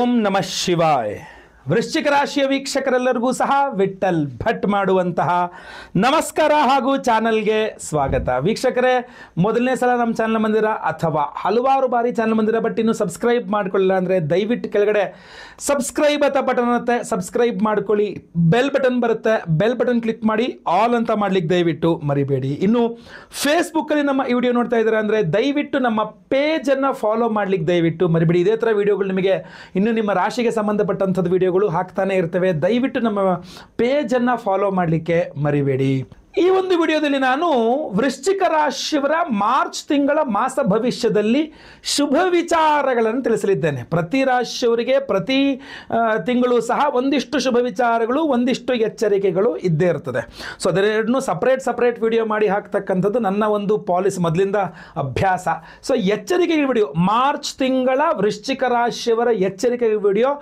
ಓಂ ನಮಃ ಶಿವಾಯ. ವೃಶ್ಚಿಕ ರಾಶಿಯ ವೀಕ್ಷಕರೆಲ್ಲರಿಗೂ ಸಹ ವಿಠಲ್ ಭಟ್ ಮಾಡುವಂತಹ ನಮಸ್ಕಾರ ಹಾಗೂ ಚಾನಲ್ಗೆ ಸ್ವಾಗತ. ವೀಕ್ಷಕರೇ, ಮೊದಲನೇ ಸಲ ನಮ್ಮ ಚಾನಲ್ ಬಂದಿರ ಅಥವಾ ಹಲವಾರು ಬಾರಿ ಚಾನಲ್ ಬಂದಿರ ಬಟ್ ಇನ್ನು ಸಬ್ಸ್ಕ್ರೈಬ್ ಮಾಡ್ಕೊಳ್ಳಿಲ್ಲ ಅಂದರೆ ದಯವಿಟ್ಟು ಕೆಳಗಡೆ ಸಬ್ಸ್ಕ್ರೈಬ್ ಅಂತ ಬಟನ್ ಇರುತ್ತೆ, ಸಬ್ಸ್ಕ್ರೈಬ್ ಮಾಡ್ಕೊಳ್ಳಿ. ಬೆಲ್ ಬಟನ್ ಬರುತ್ತೆ, ಬೆಲ್ ಬಟನ್ ಕ್ಲಿಕ್ ಮಾಡಿ ಆಲ್ ಅಂತ ಮಾಡ್ಲಿಕ್ಕೆ ದಯವಿಟ್ಟು ಮರಿಬೇಡಿ. ಇನ್ನು ಫೇಸ್ಬುಕ್ಕಲ್ಲಿ ನಮ್ಮ ಈ ವಿಡಿಯೋ ನೋಡ್ತಾ ಇದ್ದೀರಾ ಅಂದರೆ ದಯವಿಟ್ಟು ನಮ್ಮ ಪೇಜನ್ನು ಫಾಲೋ ಮಾಡ್ಲಿಕ್ಕೆ ದಯವಿಟ್ಟು ಮರಿಬೇಡಿ. ಇದೇ ಥರ ವಿಡಿಯೋಗಳು ನಿಮಗೆ ಇನ್ನು ನಿಮ್ಮ ರಾಶಿಗೆ ಸಂಬಂಧಪಟ್ಟಂಥದ್ದು ವಿಡಿಯೋಗಳು ಹಾಕ್ತಾನೆ ಇರ್ತವೆ. ದಯವಿಟ್ಟು ನಮ್ಮ ಪೇಜನ್ನು ಫಾಲೋ ಮಾಡಲಿಕ್ಕೆ ಮರಿಬೇಡಿ. ಈ ಒಂದು ವಿಡಿಯೋದಲ್ಲಿ ನಾನು ವೃಶ್ಚಿಕ ರಾಶಿಯವರ ಮಾರ್ಚ್ ತಿಂಗಳ ಮಾಸ ಭವಿಷ್ಯದಲ್ಲಿ ಶುಭ ವಿಚಾರಗಳನ್ನು ತಿಳಿಸಲಿದ್ದೇನೆ. ಪ್ರತಿ ರಾಶಿಯವರಿಗೆ ಪ್ರತಿ ತಿಂಗಳು ಸಹ ಒಂದಿಷ್ಟು ಶುಭ ವಿಚಾರಗಳು, ಒಂದಿಷ್ಟು ಎಚ್ಚರಿಕೆಗಳು ಇದ್ದೇ ಇರ್ತದೆ. ಸೊ ಅದೆರಡನ್ನೂ ಸಪ್ರೇಟ್ ವಿಡಿಯೋ ಮಾಡಿ ಹಾಕ್ತಕ್ಕಂಥದ್ದು ನನ್ನ ಒಂದು ಪಾಲಿಸಿ, ಮೊದಲಿಂದ ಅಭ್ಯಾಸ. ಸೊ ಎಚ್ಚರಿಕೆ ವಿಡಿಯೋ, ಮಾರ್ಚ್ ತಿಂಗಳ ವೃಶ್ಚಿಕ ರಾಶಿಯವರ ಎಚ್ಚರಿಕೆ ವಿಡಿಯೋ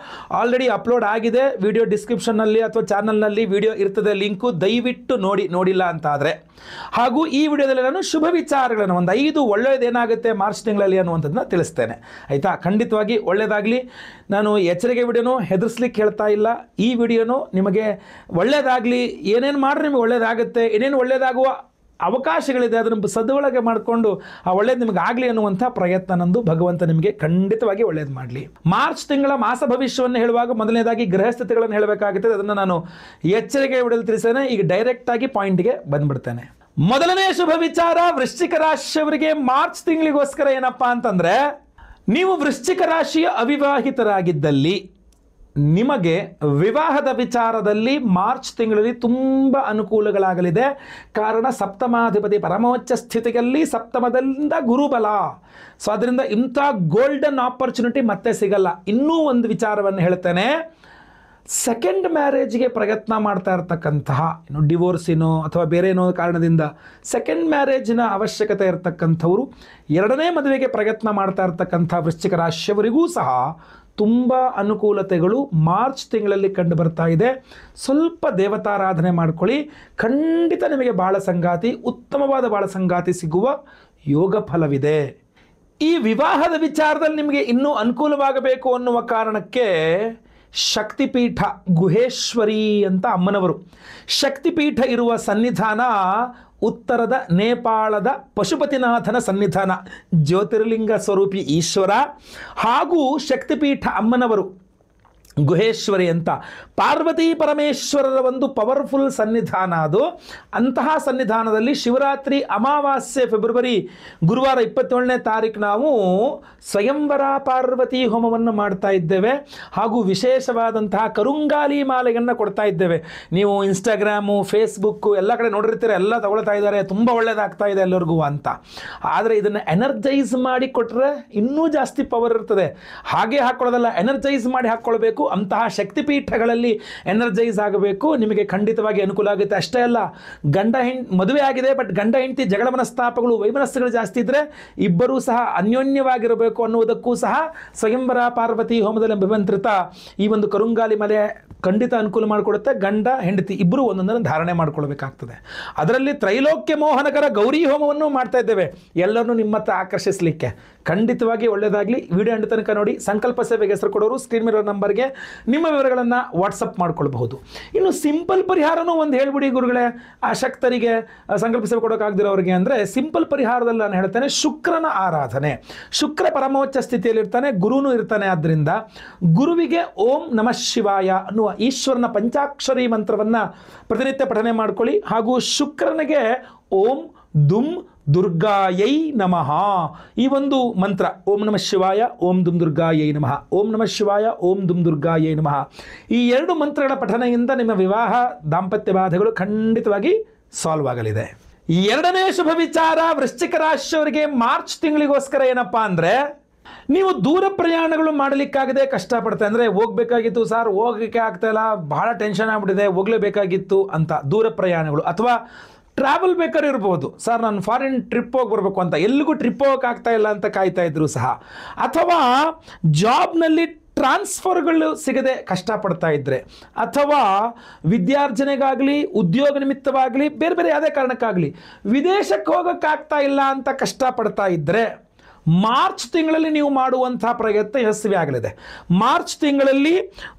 ಆಲ್ರೆಡಿ ಅಪ್ಲೋಡ್ ಆಗಿದೆ. ವಿಡಿಯೋ ಡಿಸ್ಕ್ರಿಪ್ಷನ್ನಲ್ಲಿ ಅಥವಾ ಚಾನಲ್ನಲ್ಲಿ ವಿಡಿಯೋ ಇರ್ತದೆ, ಲಿಂಕು ದಯವಿಟ್ಟು ನೋಡಿಲ್ಲ ಅಂತಾದರೆ. ಹಾಗೂ ಈ ವಿಡಿಯೋದಲ್ಲಿ ನಾನು ಶುಭ ವಿಚಾರಗಳನ್ನು ಒಂದು 5 ಒಳ್ಳೆಯದೇನಾಗುತ್ತೆ ಮಾರ್ಚ್ ತಿಂಗಳಲ್ಲಿ ಅನ್ನುವಂಥದ್ದನ್ನ ತಿಳಿಸ್ತೇನೆ. ಆಯಿತಾ? ಖಂಡಿತವಾಗಿ ಒಳ್ಳೆಯದಾಗಲಿ. ನಾನು ಎಚ್ಚರಿಕೆ ವಿಡಿಯೋನು ಹೆದರ್ಸ್ಲಿಕ್ಕೆ ಹೇಳ್ತಾ ಇಲ್ಲ. ಈ ವಿಡಿಯೋನು ನಿಮಗೆ ಒಳ್ಳೆಯದಾಗಲಿ, ಏನೇನು ಮಾಡ್ರೆ ನಿಮಗೆ ಒಳ್ಳೆಯದಾಗುತ್ತೆ, ಏನೇನು ಒಳ್ಳೆಯದಾಗುವ ಅವಕಾಶಗಳಿದೆ ಅದನ್ನು ಸದ್ಬಳಕೆ ಮಾಡಿಕೊಂಡು ಆ ಒಳ್ಳೇದು ನಿಮಗೆ ಆಗಲಿ ಅನ್ನುವಂಥ ಪ್ರಯತ್ನ ನಂದು. ಭಗವಂತ ನಿಮಗೆ ಖಂಡಿತವಾಗಿ ಒಳ್ಳೇದು ಮಾಡಲಿ. ಮಾರ್ಚ್ ತಿಂಗಳ ಮಾಸ ಭವಿಷ್ಯವನ್ನು ಹೇಳುವಾಗ ಮೊದಲನೇದಾಗಿ ಗ್ರಹಸ್ಥಿತಿಗಳನ್ನು ಹೇಳಬೇಕಾಗುತ್ತದೆ. ಅದನ್ನು ನಾನು ಎಚ್ಚರಿಕೆ ವಿಡಿಯೋದಲ್ಲಿ ತಿಳಿಸ್ತೇನೆ. ಈಗ ಡೈರೆಕ್ಟಾಗಿ ಪಾಯಿಂಟ್ಗೆ ಬಂದ್ಬಿಡ್ತೇನೆ. ಮೊದಲನೇ ಶುಭ ವಿಚಾರ ವೃಶ್ಚಿಕ ರಾಶಿಯವರಿಗೆ ಮಾರ್ಚ್ ತಿಂಗಳಿಗೋಸ್ಕರ ಏನಪ್ಪಾ ಅಂತಂದರೆ, ನೀವು ವೃಶ್ಚಿಕ ರಾಶಿಯ ಅವಿವಾಹಿತರಾಗಿದ್ದಲ್ಲಿ ನಿಮಗೆ ವಿವಾಹದ ವಿಚಾರದಲ್ಲಿ ಮಾರ್ಚ್ ತಿಂಗಳಲ್ಲಿ ತುಂಬ ಅನುಕೂಲಗಳಾಗಲಿದೆ. ಕಾರಣ ಸಪ್ತಮಾಧಿಪತಿ ಪರಮೋಚ್ಚ ಸ್ಥಿತಿಯಲ್ಲಿ ಸಪ್ತಮದಿಂದ ಗುರುಬಲ. ಸೊ ಅದರಿಂದ ಇಂಥ ಗೋಲ್ಡನ್ ಆಪರ್ಚುನಿಟಿ ಮತ್ತೆ ಸಿಗಲ್ಲ. ಇನ್ನೂ ಒಂದು ವಿಚಾರವನ್ನು ಹೇಳ್ತೇನೆ. ಸೆಕೆಂಡ್ ಮ್ಯಾರೇಜ್ಗೆ ಪ್ರಯತ್ನ ಮಾಡ್ತಾ ಇರ್ತಕ್ಕಂತಹ, ಡಿವೋರ್ಸಿನೋ ಅಥವಾ ಬೇರೆ ಏನೋ ಕಾರಣದಿಂದ ಸೆಕೆಂಡ್ ಮ್ಯಾರೇಜಿನ ಅವಶ್ಯಕತೆ ಇರತಕ್ಕಂಥವರು, ಎರಡನೇ ಮದುವೆಗೆ ಪ್ರಯತ್ನ ಮಾಡ್ತಾ ಇರ್ತಕ್ಕಂಥ ವೃಶ್ಚಿಕ ರಾಶಿಯವರಿಗೂ ಸಹ ತುಂಬ ಅನುಕೂಲತೆಗಳು ಮಾರ್ಚ್ ತಿಂಗಳಲ್ಲಿ ಕಂಡು ಬರ್ತಾ ಇದೆ. ಸ್ವಲ್ಪ ದೇವತಾರಾಧನೆ ಮಾಡ್ಕೊಳ್ಳಿ, ಖಂಡಿತ ನಿಮಗೆ ಬಾಳ ಸಂಗಾತಿ, ಉತ್ತಮವಾದ ಬಾಳ ಸಂಗಾತಿ ಸಿಗುವ ಯೋಗ ಫಲವಿದೆ. ಈ ವಿವಾಹದ ವಿಚಾರದಲ್ಲಿ ನಿಮಗೆ ಇನ್ನೂ ಅನುಕೂಲವಾಗಬೇಕು ಅನ್ನುವ ಕಾರಣಕ್ಕೆ ಶಕ್ತಿಪೀಠ ಗುಹೇಶ್ವರಿ ಅಂತ ಅಮ್ಮನವರು, ಶಕ್ತಿಪೀಠ ಇರುವ ಸನ್ನಿಧಾನ ಉತ್ತರದ ನೇಪಾಳದ ಪಶುಪತಿನಾಥನ ಸನ್ನಿಧಾನ, ಜ್ಯೋತಿರ್ಲಿಂಗ ಸ್ವರೂಪಿ ಈಶ್ವರ ಹಾಗೂ ಶಕ್ತಿಪೀಠ ಅಮ್ಮನವರು ಗುಹೇಶ್ವರಿ ಅಂತ ಪಾರ್ವತಿ ಪರಮೇಶ್ವರರ ಒಂದು ಪವರ್ಫುಲ್ ಸನ್ನಿಧಾನ ಅದು. ಅಂತಹ ಸನ್ನಿಧಾನದಲ್ಲಿ ಶಿವರಾತ್ರಿ ಅಮಾವಾಸ್ಯೆ ಫೆಬ್ರವರಿ ಗುರುವಾರ 27ನೇ ತಾರೀಕು ನಾವು ಸ್ವಯಂವರ ಪಾರ್ವತಿ ಹೋಮವನ್ನು ಮಾಡ್ತಾ ಇದ್ದೇವೆ. ಹಾಗೂ ವಿಶೇಷವಾದಂತಹ ಕರುಂಗಾಲಿ ಮಾಲೆಯನ್ನು ಕೊಡ್ತಾ ಇದ್ದೇವೆ. ನೀವು ಇನ್ಸ್ಟಾಗ್ರಾಮು, ಫೇಸ್ಬುಕ್ಕು ಎಲ್ಲ ಕಡೆ ನೋಡಿರ್ತೀರ, ಎಲ್ಲ ತಗೊಳ್ತಾ ಇದ್ದಾರೆ, ತುಂಬ ಒಳ್ಳೆಯದಾಗ್ತಾ ಇದೆ ಎಲ್ಲರಿಗೂ ಅಂತ. ಆದರೆ ಇದನ್ನು ಎನರ್ಜೈಸ್ ಮಾಡಿ ಕೊಟ್ಟರೆ ಇನ್ನೂ ಜಾಸ್ತಿ ಪವರ್ ಇರ್ತದೆ. ಹಾಗೆ ಹಾಕ್ಕೊಳ್ಳೋದಲ್ಲ, ಎನರ್ಜೈಸ್ ಮಾಡಿ ಹಾಕ್ಕೊಳ್ಬೇಕು. ಅಂತಹ ಶಕ್ತಿಪೀಠಗಳಲ್ಲಿ ಎನರ್ಜೈಸ್ ಆಗಬೇಕು, ನಿಮಗೆ ಖಂಡಿತವಾಗಿ ಅನುಕೂಲ ಆಗುತ್ತೆ. ಅಷ್ಟೇ ಅಲ್ಲ, ಮದುವೆ ಆಗಿದೆ ಬಟ್ ಗಂಡ ಹೆಂಡತಿ ಜಗಳ ಮನಸ್ತಾಪಗಳು, ವೈಮನಸ್ಸುಗಳು ಜಾಸ್ತಿ ಇದ್ದರೆ ಇಬ್ಬರೂ ಸಹ ಅನ್ಯೋನ್ಯವಾಗಿರಬೇಕು ಅನ್ನುವುದಕ್ಕೂ ಸಹ ಸ್ವಯಂವರ ಪಾರ್ವತಿ ಹೋಮದಲ್ಲಿ ಅಭಿಮಂತ್ರಿತ ಈ ಒಂದು ಕರುಂಗಾಲಿ ಮಲೆ ಖಂಡಿತ ಅನುಕೂಲ ಮಾಡಿಕೊಡುತ್ತೆ. ಗಂಡ ಹೆಂಡತಿ ಇಬ್ಬರು ಒಂದೊಂದನ್ನು ಧಾರಣೆ ಮಾಡ್ಕೊಳ್ಬೇಕಾಗ್ತದೆ. ಅದರಲ್ಲಿ ತ್ರೈಲೋಕ್ಯ ಮೋಹನಕರ ಗೌರಿ ಹೋಮವನ್ನು ಮಾಡ್ತಾ ಇದ್ದೇವೆ, ಎಲ್ಲರನ್ನೂ ನಿಮ್ಮತ್ತ ಆಕರ್ಷಿಸಲಿಕ್ಕೆ. ಖಂಡಿತವಾಗಿ ಒಳ್ಳೆಯದಾಗಲಿ. ವಿಡಿಯೋ ಎಂಡ್ ತನಕ ನೋಡಿ. ಸಂಕಲ್ಪ ಸೇವೆಗೆ ಹೆಸರು ಕೊಡೋರು ಸ್ಕ್ರೀನ್ ಮೇಲೆ ನಂಬರ್ಗೆ ನಿಮ್ಮ ವಿವರಗಳನ್ನು ವಾಟ್ಸಪ್ ಮಾಡ್ಕೊಳ್ಬಹುದು. ಇನ್ನು ಸಿಂಪಲ್ ಪರಿಹಾರನೂ ಒಂದು ಹೇಳ್ಬಿಡಿ ಗುರುಗಳೇ, ಆಸಕ್ತರಿಗೆ ಸಂಕಲ್ಪ ಸೇವೆ ಕೊಡೋಕ್ಕಾಗದಿರೋರಿಗೆ ಅಂದರೆ ಸಿಂಪಲ್ ಪರಿಹಾರದಲ್ಲಿ ನಾನು ಹೇಳ್ತೇನೆ, ಶುಕ್ರನ ಆರಾಧನೆ. ಶುಕ್ರ ಪರಮೋಚ್ಚ ಸ್ಥಿತಿಯಲ್ಲಿರ್ತಾನೆ, ಗುರುನೂ ಇರ್ತಾನೆ. ಆದ್ದರಿಂದ ಗುರುವಿಗೆ ಓಂ ನಮಃ ಶಿವಾಯ ಅನ್ನುವ ಈಶ್ವರನ ಪಂಚಾಕ್ಷರಿ ಮಂತ್ರವನ್ನು ಪ್ರತಿನಿತ್ಯ ಪಠನೆ ಮಾಡ್ಕೊಳ್ಳಿ. ಹಾಗೂ ಶುಕ್ರನಿಗೆ ಓಂ ದುಂ ದುರ್ಗಾಯೈ ನಮಃ ಈ ಒಂದು ಮಂತ್ರ, ಓಂ ನಮಃ ಶಿವಾಯ ಓಂ ದುಂ ದುರ್ಗಾಯೈ ನಮಃ, ಓಂ ನಮಃ ಶಿವಾಯ ಓಂ ದುಂ ದುರ್ಗಾಯೈ ನಮಃ, ಈ 2 ಮಂತ್ರಗಳ ಪಠನೆಯಿಂದ ನಿಮ್ಮ ವಿವಾಹ ದಾಂಪತ್ಯ ಬಾಧೆಗಳು ಖಂಡಿತವಾಗಿ ಸಾಲ್ವ್ ಆಗಲಿದೆ. ಎರಡನೇ ಶುಭ ವಿಚಾರ ವೃಶ್ಚಿಕ ರಾಶಿಯವರಿಗೆ ಮಾರ್ಚ್ ತಿಂಗಳಿಗೋಸ್ಕರ ಏನಪ್ಪಾ ಅಂದರೆ, ನೀವು ದೂರ ಪ್ರಯಾಣಗಳು ಮಾಡಲಿಕ್ಕಾಗದೆ ಕಷ್ಟಪಡ್ತಾ, ಅಂದರೆ ಹೋಗಬೇಕಾಗಿತ್ತು ಸರ್, ಹೋಗಲಿಕ್ಕೆ ಆಗ್ತಾಯಿಲ್ಲ, ಬಹಳ ಟೆನ್ಷನ್ ಆಗ್ಬಿಟ್ಟಿದೆ, ಹೋಗಲೇಬೇಕಾಗಿತ್ತು ಅಂತ ದೂರ ಪ್ರಯಾಣಗಳು, ಅಥವಾ ಟ್ರಾವೆಲ್ ಬೇಕಾದ್ರೆ ಇರ್ಬೋದು, ಸರ್ ನಾನು ಫಾರಿನ್ ಟ್ರಿಪ್ ಹೋಗಿ ಬರಬೇಕು ಅಂತ ಎಲ್ಲಿಗೂ ಟ್ರಿಪ್ ಹೋಗೋಕೆ ಆಗ್ತಾ ಇಲ್ಲ ಅಂತ ಕಾಯ್ತಾ ಇದ್ರು ಸಹ, ಅಥವಾ ಜಾಬ್ನಲ್ಲಿ ಟ್ರಾನ್ಸ್ಫರ್ಗಳು ಸಿಗದೆ ಕಷ್ಟಪಡ್ತಾ ಇದ್ದರೆ, ಅಥವಾ ವಿದ್ಯಾರ್ಜನೆಗಾಗಲಿ ಉದ್ಯೋಗ ನಿಮಿತ್ತವಾಗಲಿ ಬೇರೆ ಬೇರೆ ಯಾವುದೇ ಕಾರಣಕ್ಕಾಗಲಿ ವಿದೇಶಕ್ಕೆ ಹೋಗೋಕ್ಕಾಗ್ತಾ ಇಲ್ಲ ಅಂತ ಕಷ್ಟಪಡ್ತಾ ಇದ್ದರೆ, ಮಾರ್ಚ್ ತಿಂಗಳಲ್ಲಿ ನೀವು ಮಾಡುವಂತಹ ಪ್ರಯತ್ನ ಯಶಸ್ವಿ ಆಗಲಿದೆ. ಮಾರ್ಚ್ ತಿಂಗಳಲ್ಲಿ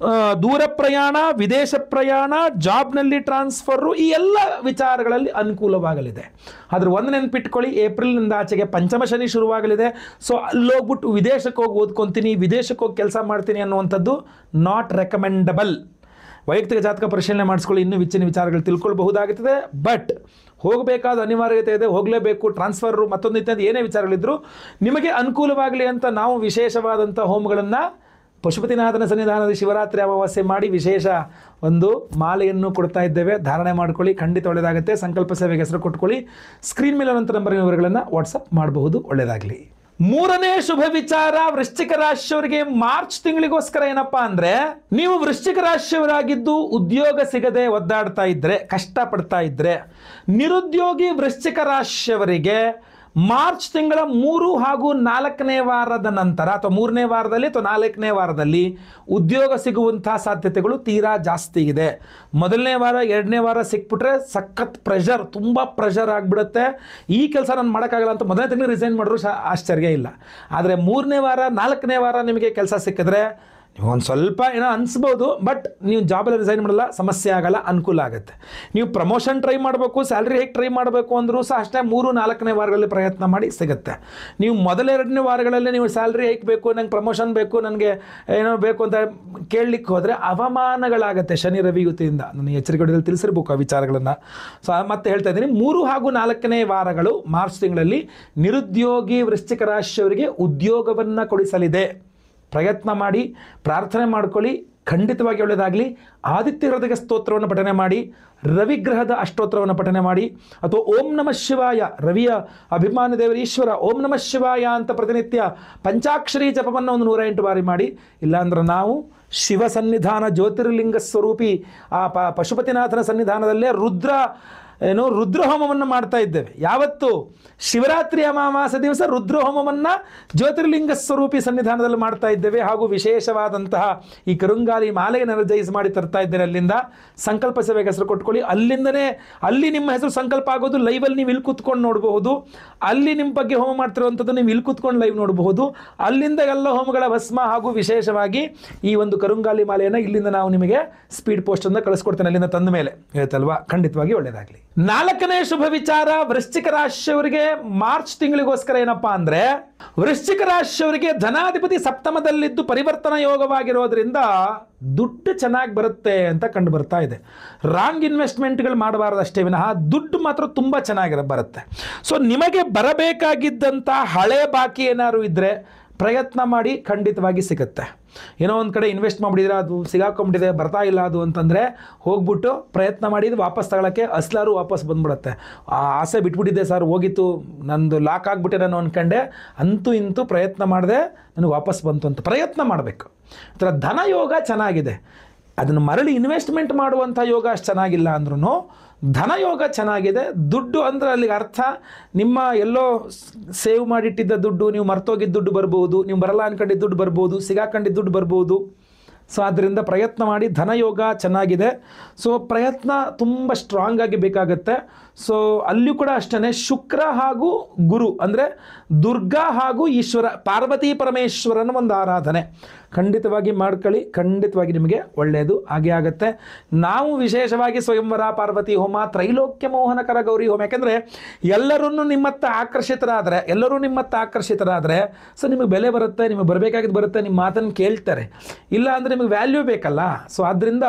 ದೂರ ಪ್ರಯಾಣ, ವಿದೇಶ ಪ್ರಯಾಣ, ಜಾಬ್ನಲ್ಲಿ ಟ್ರಾನ್ಸ್ಫರು, ಈ ಎಲ್ಲ ವಿಚಾರಗಳಲ್ಲಿ ಅನುಕೂಲವಾಗಲಿದೆ. ಆದ್ರೆ ಒಂದು ನೆನಪಿಟ್ಕೊಳ್ಳಿ, ಏಪ್ರಿಲ್ನಿಂದ ಆಚೆಗೆ ಪಂಚಮ ಶನಿ ಶುರುವಾಗಲಿದೆ. ಸೊ ಅಲ್ಲೋಗ್ಬಿಟ್ಟು ವಿದೇಶಕ್ಕೆ ಹೋಗಿ ಓದ್ಕೊತೀನಿ, ವಿದೇಶಕ್ಕೆ ಹೋಗಿ ಕೆಲಸ ಮಾಡ್ತೀನಿ ಅನ್ನುವಂಥದ್ದು ನಾಟ್ ರೆಕಮೆಂಡಬಲ್. ವೈಯಕ್ತಿಕ ಜಾತಕ ಪರಿಶೀಲನೆ ಮಾಡಿಸ್ಕೊಳ್ಳಿ, ಇನ್ನೂ ಹೆಚ್ಚಿನ ವಿಚಾರಗಳು ತಿಳ್ಕೊಳ್ಬಹುದಾಗುತ್ತದೆ. ಬಟ್ ಹೋಗಬೇಕಾದ ಅನಿವಾರ್ಯತೆ ಇದೆ, ಹೋಗಲೇಬೇಕು, ಟ್ರಾನ್ಸ್ಫರು ಮತ್ತೊಂದು ಇತ್ಯಾದಿ ಏನೇ ವಿಚಾರಗಳಿದ್ರು ನಿಮಗೆ ಅನುಕೂಲವಾಗಲಿ ಅಂತ ನಾವು ವಿಶೇಷವಾದಂಥ ಹೋಮಗಳನ್ನು ಪಶುಪತಿನಾಥನ ಸನ್ನಿಧಾನದ ಶಿವರಾತ್ರಿ ಅಮಾವಾಸ್ಯೆ ಮಾಡಿ ವಿಶೇಷ ಒಂದು ಮಾಲೆಯನ್ನು ಕೊಡ್ತಾ ಇದ್ದೇವೆ. ಧಾರಣೆ ಮಾಡ್ಕೊಳ್ಳಿ, ಖಂಡಿತ ಒಳ್ಳೆಯದಾಗುತ್ತೆ. ಸಂಕಲ್ಪ ಸೇವೆಗೆ ಹೆಸರು ಕೊಟ್ಕೊಳ್ಳಿ. ಸ್ಕ್ರೀನ್ ಮೇಲೆ ನಂತರ ನಂಬರ್ ವಿವರಗಳನ್ನು ವಾಟ್ಸಪ್ ಮಾಡಬಹುದು. ಒಳ್ಳೆಯದಾಗಲಿ. ಮೂರನೇ ಶುಭ ವಿಚಾರ, ವೃಶ್ಚಿಕ ರಾಶಿಯವರಿಗೆ ಮಾರ್ಚ್ ತಿಂಗಳಿಗೋಸ್ಕರ ಏನಪ್ಪಾ ಅಂದ್ರೆ, ನೀವು ವೃಶ್ಚಿಕ ರಾಶಿಯವರಾಗಿದ್ದು ಉದ್ಯೋಗ ಸಿಗದೆ ಒದ್ದಾಡ್ತಾ ಇದ್ರೆ, ಕಷ್ಟಪಡ್ತಾ ಇದ್ರೆ, ನಿರುದ್ಯೋಗಿ ವೃಶ್ಚಿಕ ರಾಶಿಯವರಿಗೆ ಮಾರ್ಚ್ ತಿಂಗಳ 3 ಹಾಗೂ 4ನೇ ವಾರದ ನಂತರ ಅಥವಾ 3ನೇ ವಾರದಲ್ಲಿ ಅಥವಾ 4ನೇ ವಾರದಲ್ಲಿ ಉದ್ಯೋಗ ಸಿಗುವಂತಹ ಸಾಧ್ಯತೆಗಳು ತೀರಾ ಜಾಸ್ತಿ ಇದೆ. ಮೊದಲನೇ ವಾರ 2ನೇ ವಾರ ಸಿಕ್ಬಿಟ್ರೆ ಸಖತ್ ಪ್ರೆಷರ್, ತುಂಬ ಪ್ರೆಷರ್ ಆಗಿಬಿಡುತ್ತೆ. ಈ ಕೆಲಸ ನಾನು ಮಾಡೋಕ್ಕಾಗಲ್ಲ ಅಂತ ಮೊದಲನೇ ತಿಂಗಳು ರಿಸೈನ್ ಮಾಡಿದ್ರು ಆಶ್ಚರ್ಯ ಇಲ್ಲ. ಆದರೆ 3ನೇ ವಾರ 4ನೇ ವಾರ ನಿಮಗೆ ಕೆಲಸ ಸಿಕ್ಕಿದ್ರೆ ನೀವು ಒಂದು ಸ್ವಲ್ಪ ಏನೋ ಅನಿಸ್ಬೋದು, ಬಟ್ ನೀವು ಜಾಬಲ್ಲಿ ರಿಸೈನ್ ಮಾಡಲ್ಲ, ಸಮಸ್ಯೆ ಆಗಲ್ಲ, ಅನುಕೂಲ ಆಗುತ್ತೆ. ನೀವು ಪ್ರಮೋಷನ್ ಟ್ರೈ ಮಾಡಬೇಕು, ಸ್ಯಾಲ್ರಿ ಹೇಗೆ ಟ್ರೈ ಮಾಡಬೇಕು ಅಂದರೂ ಸಹ ಅಷ್ಟೇ 3-4ನೇ ವಾರಗಳಲ್ಲಿ ಪ್ರಯತ್ನ ಮಾಡಿ ಸಿಗುತ್ತೆ. ನೀವು ಮೊದಲ 2ನೇ ವಾರಗಳಲ್ಲಿ ನೀವು ಸ್ಯಾಲ್ರಿ ಹೇಗೆ ಬೇಕು, ನಂಗೆ ಪ್ರಮೋಷನ್ ಬೇಕು, ನನಗೆ ಏನೋ ಬೇಕು ಅಂತ ಕೇಳಲಿಕ್ಕೆ ಹೋದರೆ ಅವಮಾನಗಳಾಗುತ್ತೆ ಶನಿ ರವಿ ಯುತಿಯಿಂದ. ನನಗೆ ಎಚ್ಚರಿಕೆಯಲ್ಲಿ ತಿಳಿಸಿರ್ಬೇಕು ಆ ವಿಚಾರಗಳನ್ನು. ಸೊ ಮತ್ತೆ ಹೇಳ್ತಾ ಇದ್ದೀನಿ, 3 ಹಾಗೂ 4ನೇ ವಾರಗಳು ಮಾರ್ಚ್ ತಿಂಗಳಲ್ಲಿ ನಿರುದ್ಯೋಗಿ ವೃಶ್ಚಿಕ ರಾಶಿಯವರಿಗೆ ಉದ್ಯೋಗವನ್ನು ಕೊಡಿಸಲಿದೆ. ಪ್ರಯತ್ನ ಮಾಡಿ, ಪ್ರಾರ್ಥನೆ ಮಾಡ್ಕೊಳ್ಳಿ, ಖಂಡಿತವಾಗಿ ಒಳ್ಳೆಯದಾಗಲಿ. ಆದಿತ್ಯ ಹೃದಯ ಸ್ತೋತ್ರವನ್ನು ಪಠನೆ ಮಾಡಿ, ರವಿಗ್ರಹದ ಅಷ್ಟೋತ್ತರವನ್ನು ಪಠನೆ ಮಾಡಿ, ಅಥವಾ ಓಂ ನಮಃ ಶಿವಾಯ, ರವಿಯ ಅಭಿಮಾನಿ ದೇವರ ಈಶ್ವರ ಓಂ ನಮಃ ಶಿವಾಯ ಅಂತ ಪ್ರತಿನಿತ್ಯ ಪಂಚಾಕ್ಷರಿ ಜಪವನ್ನು ಒಂದು 108 ಬಾರಿ ಮಾಡಿ. ಇಲ್ಲಾಂದ್ರೆ ನಾವು ಶಿವ ಸನ್ನಿಧಾನ ಜ್ಯೋತಿರ್ಲಿಂಗ ಸ್ವರೂಪಿ ಆ ಪಶುಪತಿನಾಥನ ಸನ್ನಿಧಾನದಲ್ಲೇ ರುದ್ರಹೋಮವನ್ನು ಮಾಡ್ತಾ ಇದ್ದೇವೆ. ಯಾವತ್ತು ಶಿವರಾತ್ರಿ ಅಮಾವಾಸ್ಯೆ ದಿವಸ ರುದ್ರಹೋಮವನ್ನು ಜ್ಯೋತಿರ್ಲಿಂಗ ಸ್ವರೂಪಿ ಸನ್ನಿಧಾನದಲ್ಲಿ ಮಾಡ್ತಾ ಇದ್ದೇವೆ. ಹಾಗೂ ವಿಶೇಷವಾದಂತಹ ಈ ಕರುಂಗಾಲಿ ಮಾಲೆಯನ್ನು ಎನರ್ಜೈಸ್ ಮಾಡಿ ತರ್ತಾ ಇದ್ದೇನೆ. ಅಲ್ಲಿಂದ ಸಂಕಲ್ಪ ಸೇವೆಗೆ ಹೆಸರು ಕೊಟ್ಕೊಳ್ಳಿ. ಅಲ್ಲಿ ನಿಮ್ಮ ಹೆಸರು ಸಂಕಲ್ಪ ಆಗೋದು ಲೈವಲ್ಲಿ ನೀವು ಇಲ್ಲಿ ಕೂತ್ಕೊಂಡು ನೋಡಬಹುದು. ಅಲ್ಲಿ ನಿಮ್ಮ ಬಗ್ಗೆ ಹೋಮ ಮಾಡ್ತಿರುವಂಥದ್ದು ನೀವು ಇಲ್ಲಿ ಕೂತ್ಕೊಂಡು ಲೈವ್ ನೋಡಬಹುದು. ಅಲ್ಲಿಂದ ಎಲ್ಲ ಹೋಮಗಳ ಭಸ್ಮ ಹಾಗೂ ವಿಶೇಷವಾಗಿ ಈ ಒಂದು ಕರುಂಗಾಲಿ ಮಾಲೆಯನ್ನು ಇಲ್ಲಿಂದ ನಾವು ನಿಮಗೆ ಸ್ಪೀಡ್ ಪೋಸ್ಟನ್ನು ಕಳಿಸ್ಕೊಡ್ತೇನೆ, ಅಲ್ಲಿಂದ ತಂದ ಮೇಲೆ. ಹೇಳ್ತಲ್ವಾ? ಖಂಡಿತವಾಗಿ ಒಳ್ಳೆಯದಾಗಲಿ. 4ನೇ ಶುಭ ವಿಚಾರ, ವೃಶ್ಚಿಕ ರಾಶಿಯವರಿಗೆ ಮಾರ್ಚ್ ತಿಂಗಳಿಗೋಸ್ಕರ ಏನಪ್ಪಾ ಅಂದ್ರೆ, ವೃಶ್ಚಿಕ ರಾಶಿಯವರಿಗೆ ಧನಾಧಿಪತಿ ಸಪ್ತಮದಲ್ಲಿದ್ದು ಪರಿವರ್ತನಾ ಯೋಗವಾಗಿರೋದ್ರಿಂದ ದುಡ್ಡು ಚೆನ್ನಾಗಿ ಬರುತ್ತೆ ಅಂತ ಕಂಡು ಬರ್ತಾ ಇದೆ. ರಾಂಗ್ ಇನ್ವೆಸ್ಟ್ಮೆಂಟ್ಗಳು ಮಾಡಬಾರದು ಅಷ್ಟೇ ವಿನಃ ದುಡ್ಡು ಮಾತ್ರ ತುಂಬ ಚೆನ್ನಾಗಿ ಬರುತ್ತೆ. ಸೊ ನಿಮಗೆ ಬರಬೇಕಾಗಿದ್ದಂಥ ಹಳೆ ಬಾಕಿ ಏನಾದ್ರು ಇದ್ದರೆ ಪ್ರಯತ್ನ ಮಾಡಿ, ಖಂಡಿತವಾಗಿ ಸಿಗುತ್ತೆ. ಏನೋ ಒಂದು ಕಡೆ ಇನ್ವೆಸ್ಟ್ ಮಾಡಿಬಿಟ್ಟಿದ್ರೆ ಅದು ಸಿಗಾಕೊಂಡ್ಬಿಟ್ಟಿದೆ, ಬರ್ತಾ ಇಲ್ಲ ಅದು ಅಂತಂದರೆ ಹೋಗ್ಬಿಟ್ಟು ಪ್ರಯತ್ನ ಮಾಡಿದ್ದು ವಾಪಸ್ ತಗೊಳ್ಳೋಕ್ಕೆ ಅಸ್ಲಾರು ವಾಪಸ್ ಬಂದ್ಬಿಡುತ್ತೆ. ಆ ಆಸೆ ಬಿಟ್ಬಿಟ್ಟಿದ್ದೆ ಸರ್, ಹೋಗಿತ್ತು, ನಂದು ಲಾಕ್ ಆಗಿಬಿಟ್ಟೆ ನಾನು ಅಂದ್ಕೊಂಡೆ, ಅಂತೂ ಇಂತೂ ಪ್ರಯತ್ನ ಮಾಡಿದೆ, ನನಗೆ ವಾಪಸ್ ಬಂತು ಅಂತ ಪ್ರಯತ್ನ ಮಾಡಬೇಕು. ಆ ಥರ ಧನ ಯೋಗ ಚೆನ್ನಾಗಿದೆ. ಅದನ್ನು ಮರಳಿ ಇನ್ವೆಸ್ಟ್ಮೆಂಟ್ ಮಾಡುವಂಥ ಯೋಗ ಅಷ್ಟು ಚೆನ್ನಾಗಿಲ್ಲ ಅಂದ್ರೂ ಧನ ಯೋಗ ಚೆನ್ನಾಗಿದೆ. ದುಡ್ಡು ಅಂದರೆ ಅಲ್ಲಿಗೆ ಅರ್ಥ ನಿಮ್ಮ ಎಲ್ಲೋ ಸೇವ್ ಮಾಡಿಟ್ಟಿದ್ದ ದುಡ್ಡು, ನೀವು ಮರ್ತೋಗಿದ್ದ ದುಡ್ಡು ಬರ್ಬೋದು, ನೀವು ಬರಲ್ಲ ಅನ್ಕೊಂಡಿದ್ದ ದುಡ್ಡು ಬರ್ಬೋದು, ಸಿಗಾಕೊಂಡಿದ್ದ ದುಡ್ಡು ಬರ್ಬೋದು. ಸೊ ಆದ್ದರಿಂದ ಪ್ರಯತ್ನ ಮಾಡಿ, ಧನಯೋಗ ಚೆನ್ನಾಗಿದೆ. ಸೊ ಪ್ರಯತ್ನ ತುಂಬ ಸ್ಟ್ರಾಂಗ್ ಆಗಿ ಬೇಕಾಗುತ್ತೆ. ಸೊ ಅಲ್ಲಿಯೂ ಕೂಡ ಅಷ್ಟೇ ಶುಕ್ರ ಹಾಗೂ ಗುರು ಅಂದರೆ ದುರ್ಗಾ ಹಾಗೂ ಈಶ್ವರ, ಪಾರ್ವತಿ ಪರಮೇಶ್ವರನ ಒಂದು ಆರಾಧನೆ ಖಂಡಿತವಾಗಿ ಮಾಡ್ಕೊಳ್ಳಿ. ಖಂಡಿತವಾಗಿ ನಿಮಗೆ ಒಳ್ಳೆಯದು ಹಾಗೆ ಆಗುತ್ತೆ. ನಾವು ವಿಶೇಷವಾಗಿ ಸ್ವಯಂವರ, ಪಾರ್ವತಿ ಹೋಮ, ತ್ರೈಲೋಕ್ಯ ಮೋಹನಕರ ಗೌರಿ ಹೋಮ, ಯಾಕೆಂದರೆ ಎಲ್ಲರೂ ನಿಮ್ಮತ್ತ ಆಕರ್ಷಿತರಾದರೆ ಸೊ ನಿಮಗೆ ಬೆಲೆ ಬರುತ್ತೆ, ನಿಮಗೆ ಬರಬೇಕಾಗಿದ್ದು ಬರುತ್ತೆ, ನಿಮ್ಮ ಮಾತನ್ನು ಕೇಳ್ತಾರೆ. ಇಲ್ಲ ಅಂದರೆ ನಿಮಗೆ ವ್ಯಾಲ್ಯೂ ಬೇಕಲ್ಲ. ಸೊ ಆದ್ದರಿಂದ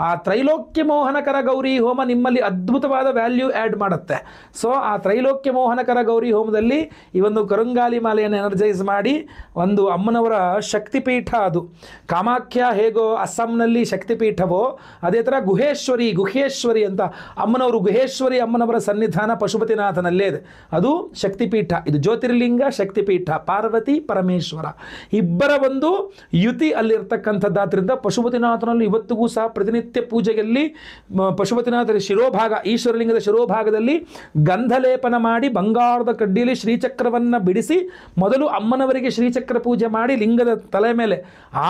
ಆ ತ್ರೈಲೋಕ್ಯ ಮೋಹನಕರ ಗೌರಿ ಹೋಮ ನಿಮ್ಮಲ್ಲಿ ಅದ್ಭುತವಾದ ವ್ಯಾಲ್ಯೂ ಆ್ಯಡ್ ಮಾಡುತ್ತೆ. ಸೊ ಆ ತ್ರೈಲೋಕ್ಯ ಮೋಹನಕರ ಗೌರಿ ಹೋಮದಲ್ಲಿ ಈ ಒಂದು ಕರುಂಗಾಲಿ ಮಾಲೆಯನ್ನು ಎನರ್ಜೈಸ್ ಮಾಡಿ, ಒಂದು ಅಮ್ಮನವರ ಶಕ್ತಿಪೀಠ, ಅದು ಕಾಮಾಖ್ಯ ಹೇಗೋ ಅಸ್ಸಾಂನಲ್ಲಿ ಶಕ್ತಿಪೀಠವೋ ಅದೇ ಥರ ಗುಹೇಶ್ವರಿ ಅಂತ ಅಮ್ಮನವರು, ಗುಹೇಶ್ವರಿ ಅಮ್ಮನವರ ಸನ್ನಿಧಾನ ಪಶುಪತಿನಾಥನಲ್ಲೇ ಇದೆ, ಅದು ಶಕ್ತಿಪೀಠ. ಇದು ಜ್ಯೋತಿರ್ಲಿಂಗ ಶಕ್ತಿಪೀಠ, ಪಾರ್ವತಿ ಪರಮೇಶ್ವರ ಇಬ್ಬರ ಒಂದು ಯುತಿ ಅಲ್ಲಿರ್ತಕ್ಕಂಥದ್ದಾದ್ರಿಂದ ಪಶುಪತಿನಾಥನಲ್ಲಿ ಇವತ್ತಿಗೂ ಸಹ ಪ್ರತಿನಿತ್ಯ ಪೂಜೆಯಲ್ಲಿ ಪಶುಪತಿನಾಥನ ಶಿರೋಭಾಗ, ಈಶ್ವರಲಿಂಗದ ಶಿರೋಭಾಗ ಭಾಗದಲ್ಲಿ ಗಂಧಲೇಪನ ಮಾಡಿ ಬಂಗಾರದ ಕಡ್ಡಿಯಲ್ಲಿ ಶ್ರೀಚಕ್ರವನ್ನು ಬಿಡಿಸಿ ಮೊದಲು ಅಮ್ಮನವರಿಗೆ ಶ್ರೀಚಕ್ರ ಪೂಜೆ ಮಾಡಿ ಲಿಂಗದ ತಲೆ ಮೇಲೆ,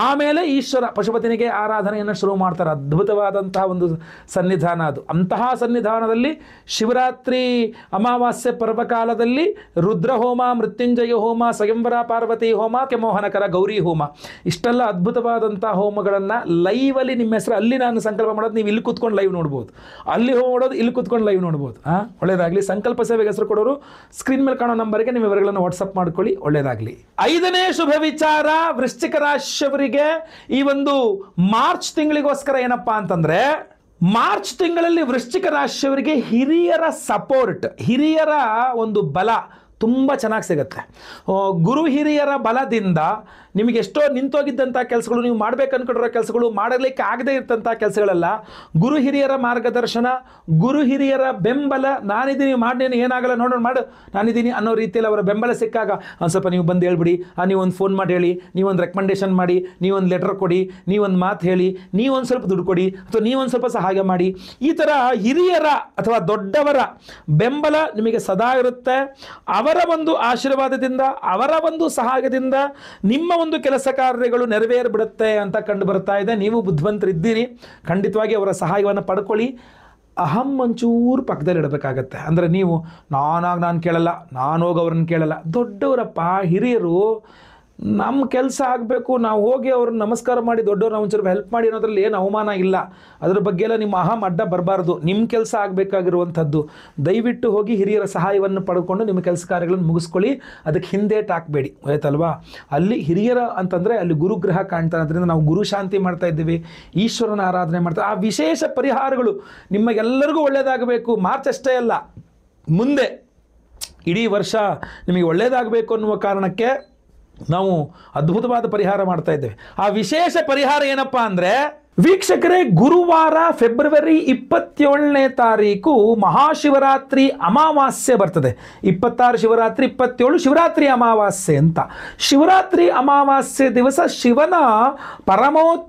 ಆಮೇಲೆ ಈಶ್ವರ ಪಶುಪತಿನಿಗೆ ಆರಾಧನೆಯನ್ನು ಶುರು ಮಾಡ್ತಾರೆ. ಅದ್ಭುತವಾದಂತಹ ಒಂದು ಸನ್ನಿಧಾನ ಅದು. ಅಂತಹ ಸನ್ನಿಧಾನದಲ್ಲಿ ಶಿವರಾತ್ರಿ ಅಮಾವಾಸ್ಯೆ ಪರ್ವಕಾಲದಲ್ಲಿ ರುದ್ರಹೋಮ, ಮೃತ್ಯುಂಜಯ ಹೋಮ, ಸ್ವಯಂವರ ಪಾರ್ವತಿ ಹೋಮ, ಮೋಹನಕರ ಗೌರಿ ಹೋಮ, ಇಷ್ಟೆಲ್ಲ ಅದ್ಭುತವಾದಂಥ ಹೋಮಗಳನ್ನು ಲೈವಲ್ಲಿ ನಿಮ್ಮ ಹೆಸರು ಅಲ್ಲಿ ನಾನು ಸಂಕಲ್ಪ ಮಾಡೋದು, ನೀವು ಇಲ್ಲಿ ಕೂತ್ಕೊಂಡು ಲೈವ್ ನೋಡ್ಬೋದು, ಅಲ್ಲಿ ನೋಡೋದು ಇಲ್ಲಿ ಕೂತ್ಕೊಂಡು ಲೈವ್ ನೋಡ್ಬೋದು. ಒಳ್ಳೆಯದಾಗಲಿ. ಸಂಕಲ್ಪ ಸೇವೆಗೆ ಹೆಸರು ಕೊಡೋರು ಸ್ಕ್ರೀನ್ ಮೇಲೆ ಕಾಣೋ ನಂಬರ್ಗೆ ನಿಮ್ಮ ವಿವರಗಳನ್ನು ವಾಟ್ಸಪ್ ಮಾಡ್ಕೊಳ್ಳಿ. ಒಳ್ಳೆಯದಾಗಲಿ. 5ನೇ ಶುಭ ವಿಚಾರ ವೃಶ್ಚಿಕ ರಾಶಿಯವರಿಗೆ ಈ ಒಂದು ಮಾರ್ಚ್ ತಿಂಗಳಿಗೋಸ್ಕರ ಏನಪ್ಪ ಅಂತಂದರೆ, ಮಾರ್ಚ್ ತಿಂಗಳಲ್ಲಿ ವೃಶ್ಚಿಕ ರಾಶಿಯವರಿಗೆ ಹಿರಿಯರ ಸಪೋರ್ಟ್, ಹಿರಿಯರ ಒಂದು ಬಲ ತುಂಬ ಚೆನ್ನಾಗಿ ಸಿಗುತ್ತೆ. ಗುರು ಹಿರಿಯರ ಬಲದಿಂದ ನಿಮಗೆ ಎಷ್ಟೋ ನಿಂತೋಗಿದ್ದಂಥ ಕೆಲಸಗಳು, ನೀವು ಮಾಡಬೇಕು ಅಂದ್ಕೊಂಡಿರೋ ಕೆಲಸಗಳು ಮಾಡಲಿಕ್ಕೆ ಆಗದೇ ಇರ್ತಂಥ ಕೆಲಸಗಳೆಲ್ಲ ಗುರು ಹಿರಿಯರ ಮಾರ್ಗದರ್ಶನ, ಗುರು ಹಿರಿಯರ ಬೆಂಬಲ, ನಾನಿದ್ದೀನಿ ಮಾಡಿ ಏನಾಗಲ್ಲ ನೋಡೋಣ ಮಾಡು ನಾನಿದ್ದೀನಿ ಅನ್ನೋ ರೀತಿಯಲ್ಲಿ ಅವರ ಬೆಂಬಲ ಸಿಕ್ಕಾಗ ಒಂದು ಸ್ವಲ್ಪ ನೀವು ಬಂದು ಹೇಳ್ಬಿಡಿ, ನೀವೊಂದು ಫೋನ್ ಮಾಡಿ ಹೇಳಿ, ನೀವೊಂದು ರೆಕಮೆಂಡೇಷನ್ ಮಾಡಿ, ನೀವೊಂದು ಲೆಟರ್ ಕೊಡಿ, ನೀವೊಂದು ಮಾತು ಹೇಳಿ, ನೀವೊಂದು ಸ್ವಲ್ಪ ದುಡ್ಡು ಕೊಡಿ, ಅಥವಾ ನೀವೊಂದು ಸ್ವಲ್ಪ ಸಹಾಯ ಮಾಡಿ. ಈ ಥರ ಹಿರಿಯರ ಅಥವಾ ದೊಡ್ಡವರ ಬೆಂಬಲ ನಿಮಗೆ ಸದಾ ಇರುತ್ತೆ. ಅವರ ಒಂದು ಆಶೀರ್ವಾದದಿಂದ, ಅವರ ಒಂದು ಸಹಾಯದಿಂದ ನಿಮ್ಮ ಒಂದು ಕೆಲಸ ಕಾರ್ಯಗಳು ನೆರವೇರಿಬಿಡುತ್ತೆ ಅಂತ ಕಂಡು ಬರ್ತಾ ಇದೆ. ನೀವು ಬುದ್ಧಿವಂತರಿದ್ದೀರಿ, ಖಂಡಿತವಾಗಿ ಅವರ ಸಹಾಯವನ್ನು ಪಡ್ಕೊಳ್ಳಿ. ಅಹಂ ಒಂಚೂರು ಪಕ್ಕದಲ್ಲಿ ಇಡಬೇಕಾಗತ್ತೆ. ಅಂದರೆ ನೀವು ನಾನು ಕೇಳಲ್ಲ, ನಾನು ಹೋಗಿ ಅವ್ರನ್ನ ಕೇಳಲ್ಲ. ದೊಡ್ಡವರಪ್ಪ, ಹಿರಿಯರು, ನಮ್ಮ ಕೆಲಸ ಆಗಬೇಕು, ನಾವು ಹೋಗಿ ಅವ್ರನ್ನ ನಮಸ್ಕಾರ ಮಾಡಿ ದೊಡ್ಡವ್ರು ನಾವು ಒಂಚೂರು ಹೆಲ್ಪ್ ಮಾಡಿ ಅನ್ನೋದ್ರಲ್ಲಿ ಏನು ಅವಮಾನ ಇಲ್ಲ. ಅದ್ರ ಬಗ್ಗೆ ಎಲ್ಲ ನಿಮ್ಮ ಅಹಂ ಅಡ್ಡ ಬರಬಾರ್ದು. ನಿಮ್ಮ ಕೆಲಸ ಆಗಬೇಕಾಗಿರುವಂಥದ್ದು. ದಯವಿಟ್ಟು ಹೋಗಿ ಹಿರಿಯರ ಸಹಾಯವನ್ನು ಪಡ್ಕೊಂಡು ನಿಮ್ಮ ಕೆಲಸ ಕಾರ್ಯಗಳನ್ನು ಮುಗಿಸ್ಕೊಳ್ಳಿ. ಅದಕ್ಕೆ ಹಿಂದೇಟು ಹಾಕಬೇಡಿ, ಆಯ್ತಲ್ವಾ. ಅಲ್ಲಿ ಹಿರಿಯರ ಅಂತಂದರೆ ಅಲ್ಲಿ ಗುರುಗ್ರಹ ಕಾಣ್ತಾರೆ. ಅದರಿಂದ ನಾವು ಗುರು ಶಾಂತಿ ಮಾಡ್ತಾ ಇದ್ದೀವಿ, ಈಶ್ವರನ ಆರಾಧನೆ ಮಾಡ್ತಾ. ಆ ವಿಶೇಷ ಪರಿಹಾರಗಳು ನಿಮಗೆಲ್ಲರಿಗೂ ಒಳ್ಳೆಯದಾಗಬೇಕು. ಮಾರ್ಚ್ ಅಷ್ಟೇ ಅಲ್ಲ, ಮುಂದೆ ಇಡೀ ವರ್ಷ ನಿಮಗೆ ಒಳ್ಳೆಯದಾಗಬೇಕು ಅನ್ನುವ ಕಾರಣಕ್ಕೆ ನಾವು ಅದ್ಭುತವಾದ ಪರಿಹಾರ ಮಾಡ್ತಾ ಇದ್ದೇವೆ. ಆ ವಿಶೇಷ ಪರಿಹಾರ ಏನಪ್ಪ ಅಂದರೆ, ವೀಕ್ಷಕರೇ, ಗುರುವಾರ ಫೆಬ್ರವರಿ 27ನೇ ತಾರೀಕು ಮಹಾಶಿವರಾತ್ರಿ ಅಮಾವಾಸ್ಯೆ ಬರ್ತದೆ. 26 ಶಿವರಾತ್ರಿ, 27 ಶಿವರಾತ್ರಿ ಅಮಾವಾಸ್ಯೆ ಅಂತ. ಶಿವರಾತ್ರಿ ಅಮಾವಾಸ್ಯೆ ದಿವಸ ಶಿವನ ಪರಮೋಚ್ಚ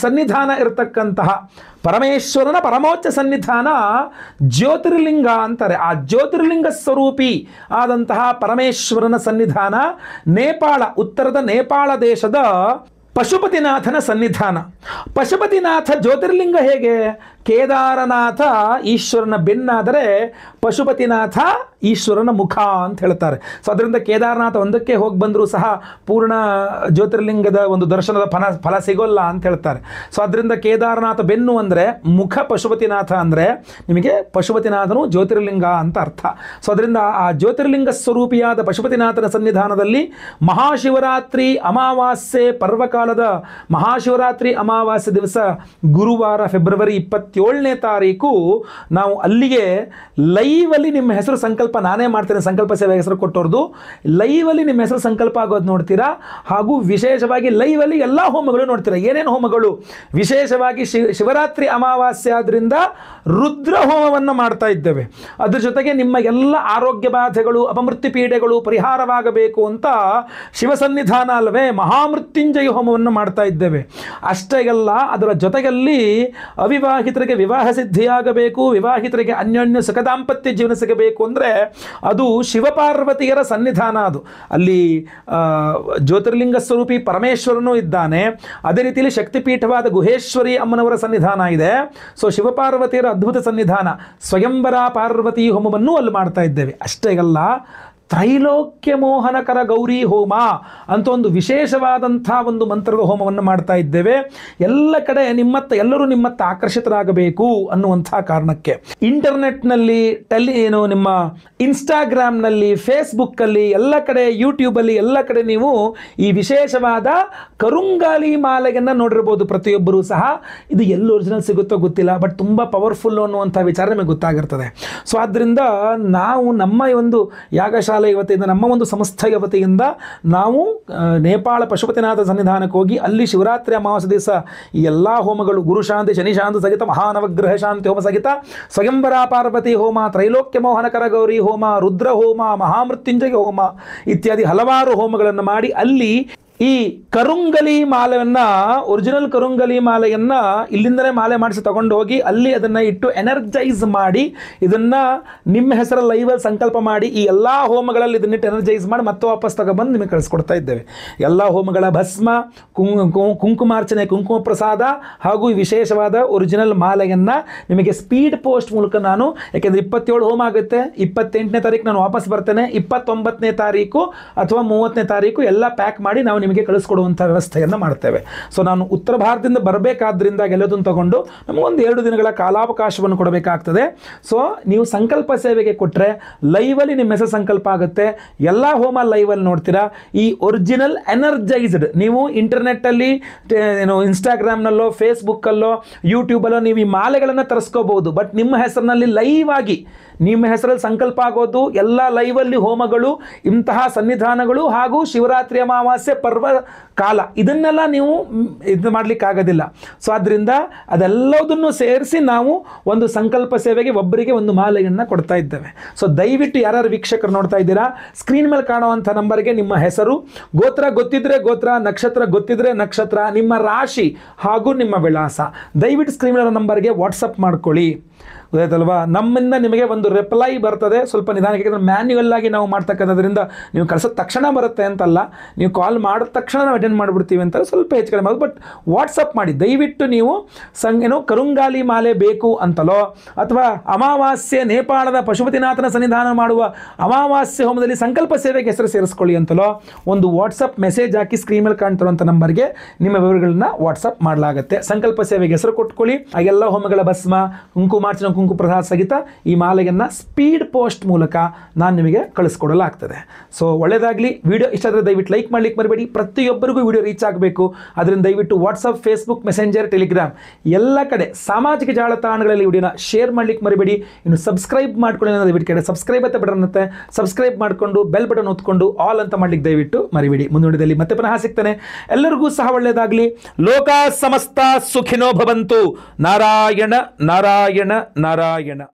ಸನ್ನಿಧಾನ ಇರತಕ್ಕಂತಹ ಪರಮೇಶ್ವರನ ಪರಮೋಚ್ಚ ಸನ್ನಿಧಾನ ಜ್ಯೋತಿರ್ಲಿಂಗ ಅಂತಾರೆ. ಆ ಜ್ಯೋತಿರ್ಲಿಂಗ ಸ್ವರೂಪಿ ಆದಂತಹ ಪರಮೇಶ್ವರನ ಸನ್ನಿಧಾನ ನೇಪಾಳ, ಉತ್ತರದ ನೇಪಾಳ ದೇಶದ ಪಶುಪತಿನಾಥನ ಸನ್ನಿಧಾನ. ಪಶುಪತಿನಾಥ ಜ್ಯೋತಿರ್ಲಿಂಗ ಹೇಗೆ? ಕೇದಾರನಾಥ ಈಶ್ವರನ ಬೆನ್ನಾದರೆ ಪಶುಪತಿನಾಥ ಈಶ್ವರನ ಮುಖ ಅಂತ ಹೇಳ್ತಾರೆ. ಸೊ ಅದರಿಂದ ಕೇದಾರನಾಥ ಒಂದಕ್ಕೆ ಹೋಗಿ ಬಂದರೂ ಸಹ ಪೂರ್ಣ ಜ್ಯೋತಿರ್ಲಿಂಗದ ಒಂದು ದರ್ಶನದ ಫಲ ಸಿಗೋಲ್ಲ ಅಂತ ಹೇಳ್ತಾರೆ. ಸೊ ಅದರಿಂದ ಕೇದಾರನಾಥ ಬೆನ್ನು ಅಂದರೆ ಮುಖ, ಪಶುಪತಿನಾಥ ಅಂದರೆ ನಿಮಗೆ ಪಶುಪತಿನಾಥನು ಜ್ಯೋತಿರ್ಲಿಂಗ ಅಂತ ಅರ್ಥ. ಸೊ ಅದರಿಂದ ಆ ಜ್ಯೋತಿರ್ಲಿಂಗ ಸ್ವರೂಪಿಯಾದ ಪಶುಪತಿನಾಥನ ಸನ್ನಿಧಾನದಲ್ಲಿ ಮಹಾಶಿವರಾತ್ರಿ ಅಮಾವಾಸ್ಯೆ ಪರ್ವಕಾಲದ ಮಹಾಶಿವರಾತ್ರಿ ಅಮಾವಾಸ್ಯೆ ದಿವಸ ಗುರುವಾರ ಫೆಬ್ರವರಿ 27ನೇ ತಾರೀಕು ನಾವು ಅಲ್ಲಿಗೆ ಲೈವಲ್ಲಿ ನಿಮ್ಮ ಹೆಸರು ಸಂಕಲ್ಪ ನಾನೇ ಮಾಡ್ತೇನೆ. ಸಂಕಲ್ಪ ಸೇವೆ ಹೆಸರು ಕೊಟ್ಟವ್ರದ್ದು ಲೈವಲ್ಲಿ ನಿಮ್ಮ ಹೆಸರು ಸಂಕಲ್ಪ ಆಗೋದು ನೋಡ್ತೀರಾ. ಹಾಗೂ ವಿಶೇಷವಾಗಿ ಲೈವಲ್ಲಿ ಎಲ್ಲ ಹೋಮಗಳು ನೋಡ್ತೀರಾ. ಏನೇನು ಹೋಮಗಳು? ವಿಶೇಷವಾಗಿ ಶಿವರಾತ್ರಿ ಅಮಾವಾಸ್ಯೆ ಆದ್ರಿಂದ ರುದ್ರ ಹೋಮವನ್ನು ಮಾಡ್ತಾ ಇದ್ದೇವೆ. ಅದ್ರ ಜೊತೆಗೆ ನಿಮ್ಮ ಎಲ್ಲ ಆರೋಗ್ಯ ಬಾಧೆಗಳು, ಅಪಮೃತ್ಯು ಪೀಡೆಗಳು ಪರಿಹಾರವಾಗಬೇಕು ಅಂತ ಶಿವಸನ್ನಿಧಾನ ಅಲ್ಲವೇ ಮಹಾಮೃತ್ಯುಂಜಯ ಹೋಮವನ್ನು ಮಾಡ್ತಾ ಇದ್ದೇವೆ. ಅಷ್ಟೇ ಅಲ್ಲ, ಅದರ ಜೊತೆಯಲ್ಲಿ ಅವಿವಾಹಿತರಿಗೆ ವಿವಾಹ ಸಿದ್ಧಿಯಾಗಬೇಕು, ವಿವಾಹಿತರಿಗೆ ಅನ್ಯೋನ್ಯ ಸುಖ ದಾಂಪತ್ಯ ಜೀವನ ಸಿಗಬೇಕು ಅಂದರೆ ಅದು ಶಿವಪಾರ್ವತಿಯರ ಸನ್ನಿಧಾನ. ಅದು ಅಲ್ಲಿ ಜ್ಯೋತಿರ್ಲಿಂಗ ಸ್ವರೂಪಿ ಪರಮೇಶ್ವರನೂ ಇದ್ದಾನೆ. ಅದೇ ರೀತಿಯಲ್ಲಿ ಶಕ್ತಿಪೀಠವಾದ ಗುಹೇಶ್ವರಿ ಅಮ್ಮನವರ ಸನ್ನಿಧಾನ ಇದೆ. ಸೊ ಶಿವಪಾರ್ವತಿಯರ ಅದ್ಭುತ ಸನ್ನಿಧಾನ ಸ್ವಯಂವರ ಪಾರ್ವತಿ ಹೋಮವನ್ನು ಅಲ್ಲಿ ಮಾಡ್ತಾ ಇದ್ದೇವೆ. ಅಷ್ಟೇ ಅಲ್ಲ, ತ್ರೈಲೋಕ್ಯ ಮೋಹನಕರ ಗೌರಿ ಹೋಮ ಅಂತ ಒಂದು ವಿಶೇಷವಾದಂಥ ಒಂದು ಮಂತ್ರದ ಹೋಮವನ್ನು ಮಾಡ್ತಾ ಇದ್ದೇವೆ. ಎಲ್ಲ ಕಡೆ ಎಲ್ಲರೂ ನಿಮ್ಮತ್ತ ಆಕರ್ಷಿತರಾಗಬೇಕು ಅನ್ನುವಂಥ ಕಾರಣಕ್ಕೆ ಇಂಟರ್ನೆಟ್ನಲ್ಲಿ ನಿಮ್ಮ ಇನ್ಸ್ಟಾಗ್ರಾಮ್ನಲ್ಲಿ, ಫೇಸ್ಬುಕ್ಕಲ್ಲಿ, ಎಲ್ಲ ಕಡೆ ಯೂಟ್ಯೂಬಲ್ಲಿ ಎಲ್ಲ ಕಡೆ ನೀವು ಈ ವಿಶೇಷವಾದ ಕರುಂಗಾಲಿ ಮಾಲೆಯನ್ನು ನೋಡಿರ್ಬೋದು ಪ್ರತಿಯೊಬ್ಬರೂ ಸಹ. ಇದು ಎಲ್ಲಿ ಒರಿಜಿನಲ್ ಸಿಗುತ್ತೋ ಗೊತ್ತಿಲ್ಲ, ಬಟ್ ತುಂಬ ಪವರ್ಫುಲ್ ಅನ್ನುವಂಥ ವಿಚಾರ ನಿಮಗೆ ಗೊತ್ತಾಗಿರ್ತದೆ. ಸೊ ಆದ್ದರಿಂದ ನಾವು ನಮ್ಮ ಒಂದು ಯಾಗಶಾಲೆ ವತಿಯಿಂದ, ನಮ್ಮ ಒಂದು ಸಂಸ್ಥೆಯ ವತಿಯಿಂದ ನಾವು ನೇಪಾಳ ಪಶುಪತಿನಾಥ ಸನ್ನಿಧಾನಕ್ಕೆ ಹೋಗಿ ಅಲ್ಲಿ ಶಿವರಾತ್ರಿ ಅಮಾವಾಸ್ಯೆ ದಿವಸ ಈ ಎಲ್ಲ ಹೋಮಗಳು, ಗುರುಶಾಂತಿ, ಶನಿಶಾಂತಿ ಸಹಿತ, ಮಹಾನವಗ್ರಹ ಶಾಂತಿ ಹೋಮ ಸಹಿತ, ಸ್ವಯಂವರ ಪಾರ್ವತಿ ಹೋಮ, ತ್ರೈಲೋಕ್ಯ ಮೋಹನಕರ ಗೌರಿ ಹೋಮ, ರುದ್ರ ಹೋಮ, ಮಹಾಮೃತ್ಯುಂಜಯ ಹೋಮ ಇತ್ಯಾದಿ ಹಲವಾರು ಹೋಮಗಳನ್ನು ಮಾಡಿ ಅಲ್ಲಿ ಈ ಕರುಂಗಲಿ ಮಾಲೆಯನ್ನ, ಒರಿಜಿನಲ್ ಕರುಂಗಲಿ ಮಾಲೆಯನ್ನ ಇಲ್ಲಿಂದಲೇ ಮಾಲೆ ಮಾಡಿಸಿ ತಗೊಂಡು ಹೋಗಿ ಅಲ್ಲಿ ಅದನ್ನ ಇಟ್ಟು ಎನರ್ಜೈಸ್ ಮಾಡಿ ಇದನ್ನ ನಿಮ್ಮ ಹೆಸರಲ್ಲಿ ಲೈವಲ್ಲಿ ಸಂಕಲ್ಪ ಮಾಡಿ ಈ ಎಲ್ಲಾ ಹೋಮಗಳಲ್ಲಿ ಇದನ್ನಿಟ್ಟು ಎನರ್ಜೈಸ್ ಮಾಡಿ ಮತ್ತೆ ವಾಪಸ್ ತಗೊಬಂದು ನಿಮಗೆ ಕಳಿಸ್ಕೊಡ್ತಾ ಇದ್ದೇವೆ. ಎಲ್ಲ ಹೋಮಗಳ ಭಸ್ಮ, ಕುಂಕುಮಾರ್ಚನೆ, ಕುಂಕುಮ ಪ್ರಸಾದ ಹಾಗೂ ವಿಶೇಷವಾದ ಒರಿಜಿನಲ್ ಮಾಲೆಯನ್ನ ನಿಮಗೆ ಸ್ಪೀಡ್ ಪೋಸ್ಟ್ ಮೂಲಕ ನಾನು, ಯಾಕೆಂದ್ರೆ 27 ಹೋಮ ಆಗುತ್ತೆ, 28ನೇ ತಾರೀಕು ನಾನು ವಾಪಸ್ ಬರ್ತೇನೆ, 29ನೇ ತಾರೀಕು ಅಥವಾ 30ನೇ ತಾರೀಕು ಎಲ್ಲ ಪ್ಯಾಕ್ ಮಾಡಿ ನಾವು ನಿಮಗೆ ಕಳಿಸ್ಕೊಡುವಂಥ ವ್ಯವಸ್ಥೆಯನ್ನು ಮಾಡ್ತೇವೆ. ಸೊ ನಾನು ಉತ್ತರ ಭಾರತದಿಂದ ಬರಬೇಕಾದ್ರಿಂದ ಎಲ್ಲದನ್ನು ತಗೊಂಡು ನಮಗೊಂದು 2 ದಿನಗಳ ಕಾಲಾವಕಾಶವನ್ನು ಕೊಡಬೇಕಾಗ್ತದೆ. ಸೊ ನೀವು ಸಂಕಲ್ಪ ಸೇವೆಗೆ ಕೊಟ್ಟರೆ ಲೈವಲ್ಲಿ ನಿಮ್ಮ ಹೆಸರು ಸಂಕಲ್ಪ ಆಗುತ್ತೆ, ಎಲ್ಲ ಹೋಮ ಲೈವಲ್ಲಿ ನೋಡ್ತೀರಾ. ಈ ಒರಿಜಿನಲ್ ಎನರ್ಜೈಸ್ಡ್ ನೀವು ಇಂಟರ್ನೆಟ್ಟಲ್ಲಿ ಏನು ಇನ್ಸ್ಟಾಗ್ರಾಮ್ನಲ್ಲೋ ಫೇಸ್ಬುಕ್ಕಲ್ಲೋ ಯೂಟ್ಯೂಬಲ್ಲೋ ನೀವು ಈ ಮಾಲೆಗಳನ್ನು ತರಿಸ್ಕೋಬಹುದು. ಬಟ್ ನಿಮ್ಮ ಹೆಸರಿನಲ್ಲಿ ಲೈವ್ ಆಗಿ ನಿಮ್ಮ ಹೆಸರಲ್ಲಿ ಸಂಕಲ್ಪ ಆಗೋದು, ಎಲ್ಲ ಲೈವಲ್ಲಿ ಹೋಮಗಳು, ಇಂತಹ ಸನ್ನಿಧಾನಗಳು ಹಾಗೂ ಶಿವರಾತ್ರಿ ಅಮಾವಾಸ್ಯೆ ಪರ್ವ ಕಾಲ ಇದನ್ನೆಲ್ಲ ನೀವು ಇದು ಮಾಡಲಿಕ್ಕಾಗೋದಿಲ್ಲ. ಸೊ ಆದ್ದರಿಂದ ಅದೆಲ್ಲದನ್ನು ಸೇರಿಸಿ ನಾವು ಒಂದು ಸಂಕಲ್ಪ ಸೇವೆಗೆ ಒಬ್ಬರಿಗೆ ಒಂದು ಮಾಲೆಯನ್ನು ಕೊಡ್ತಾ ಇದ್ದೇವೆ. ಸೊ ದಯವಿಟ್ಟು ಯಾರ್ಯಾರು ವೀಕ್ಷಕರು ನೋಡ್ತಾ ಇದ್ದೀರಾ, ಸ್ಕ್ರೀನ್ ಮೇಲೆ ಕಾಣುವಂಥ ನಂಬರ್ಗೆ ನಿಮ್ಮ ಹೆಸರು, ಗೋತ್ರ ಗೊತ್ತಿದ್ರೆ ಗೋತ್ರ, ನಕ್ಷತ್ರ ಗೊತ್ತಿದ್ರೆ ನಕ್ಷತ್ರ, ನಿಮ್ಮ ರಾಶಿ ಹಾಗೂ ನಿಮ್ಮ ವಿಳಾಸ ದಯವಿಟ್ಟು ಸ್ಕ್ರೀನ್ ಮೇಲೆ ನಂಬರ್ಗೆ ವಾಟ್ಸಪ್ ಮಾಡ್ಕೊಳ್ಳಿ. ಗೊತ್ತಾಯ್ತಲ್ವಾ? ನಮ್ಮಿಂದ ನಿಮಗೆ ಒಂದು ರಿಪ್ಲೈ ಬರ್ತದೆ. ಸ್ವಲ್ಪ ನಿಧಾನಕ್ಕೆ, ಯಾಕಂದರೆ ಮ್ಯಾನ್ಯುವಲ್ ಆಗಿ ನಾವು ಮಾಡ್ತಕ್ಕಂಥದ್ರಿಂದ ನೀವು ಕಳಿಸೋದು ತಕ್ಷಣ ಬರುತ್ತೆ ಅಂತಲ್ಲ, ನೀವು ಕಾಲ್ ಮಾಡಿದ ತಕ್ಷಣ ನಾವು ಅಟೆಂಡ್ ಮಾಡಿಬಿಡ್ತೀವಿ ಅಂತ ಸ್ವಲ್ಪ ಹೆಚ್ಚು ಕಡಿಮೆ ಆಗೋದು. ಬಟ್ ವಾಟ್ಸಪ್ ಮಾಡಿ ದಯವಿಟ್ಟು. ನೀವು ಏನೋ ಕರುಂಗಾಲಿ ಮಾಲೆ ಬೇಕು ಅಂತಲೋ ಅಥವಾ ಅಮಾವಾಸ್ಯೆ ನೇಪಾಳದ ಪಶುಪತಿನಾಥನ ಸನ್ನಿಧಾನ ಮಾಡುವ ಅಮಾವಾಸ್ಯೆ ಹೋಮದಲ್ಲಿ ಸಂಕಲ್ಪ ಸೇವೆಗೆ ಹೆಸರು ಸೇರಿಸ್ಕೊಳ್ಳಿ ಅಂತಲೋ ಒಂದು ವಾಟ್ಸಪ್ ಮೆಸೇಜ್ ಹಾಕಿ ಸ್ಕ್ರೀನ್ ಮೇಲೆ ಕಾಣ್ತಿರುವಂಥ ನಂಬರ್ಗೆ ನಿಮ್ಮ ವಿವರಗಳನ್ನ ವಾಟ್ಸಪ್ ಮಾಡಲಾಗುತ್ತೆ. ಸಂಕಲ್ಪ ಸೇವೆಗೆ ಹೆಸರು ಕೊಟ್ಕೊಳ್ಳಿ. ಆ ಎಲ್ಲ ಹೋಮಗಳ ಭಸ್ಮ, ಕುಂಕುಮಾರ್ಚನೆ, ಕುಂಕುಮ ಪ್ರಸಾದ ಸಹಿತ ಈ ಮಾಲೆಯನ್ನು ಸ್ಪೀಡ್ ಪೋಸ್ಟ್ ಮೂಲಕ ನಾನು ನಿಮಗೆ ಕಳಿಸ್ಕೊಡಲಾಗ್ತದೆ. ಸೊ ಒಳ್ಳೆಯದಾಗಲಿ. ವಿಡಿಯೋ ಇಷ್ಟ ಆದರೆ ದಯವಿಟ್ಟು ಲೈಕ್ ಮಾಡ್ಲಿಕ್ಕೆ ಮರಿಬೇಡಿ. ಪ್ರತಿಯೊಬ್ಬರಿಗೂ ವಿಡಿಯೋ ರೀಚ್ ಆಗಬೇಕು. ಅದರಿಂದ ದಯವಿಟ್ಟು ವಾಟ್ಸಪ್, ಫೇಸ್ಬುಕ್, ಮೆಸೆಂಜರ್, ಟೆಲಿಗ್ರಾಮ್ ಎಲ್ಲ ಕಡೆ ಸಾಮಾಜಿಕ ಜಾಲತಾಣಗಳಲ್ಲಿ ವಿಡಿಯೋನ ಶೇರ್ ಮಾಡ್ಲಿಕ್ಕೆ ಮರಿಬೇಡಿ. ಇನ್ನು ಸಬ್ಸ್ಕ್ರೈಬ್ ಮಾಡ್ಕೊಳ್ಳಿ ಅನ್ನೋ ದಯವಿಟ್ಟು ಕಡೆ ಸಬ್ಸ್ಕ್ರೈಬ್ ಅಂತ ಬಟನ್ ಇರುತ್ತೆ, ಸಬ್ಸ್ಕ್ರೈಬ್ ಮಾಡಿಕೊಂಡು ಬೆಲ್ ಬಟನ್ ಒತ್ಕೊಂಡು ಆಲ್ ಅಂತ ಮಾಡ್ಲಿಕ್ಕೆ ದಯವಿಟ್ಟು ಮರಿಬೇಡಿ. ಮುಂದಿನದಲ್ಲಿ ಮತ್ತೆ ಪುನಃ ಸಿಗ್ತಾನೆ. ಎಲ್ಲರಿಗೂ ಸಹ ಒಳ್ಳೆಯದಾಗಲಿ. ಲೋಕ ಸಮಸ್ತ ಸುಖಿನೋ ಭವಂತು. ನಾರಾಯಣ ನಾರಾಯಣ ನಾರಾಯಣ.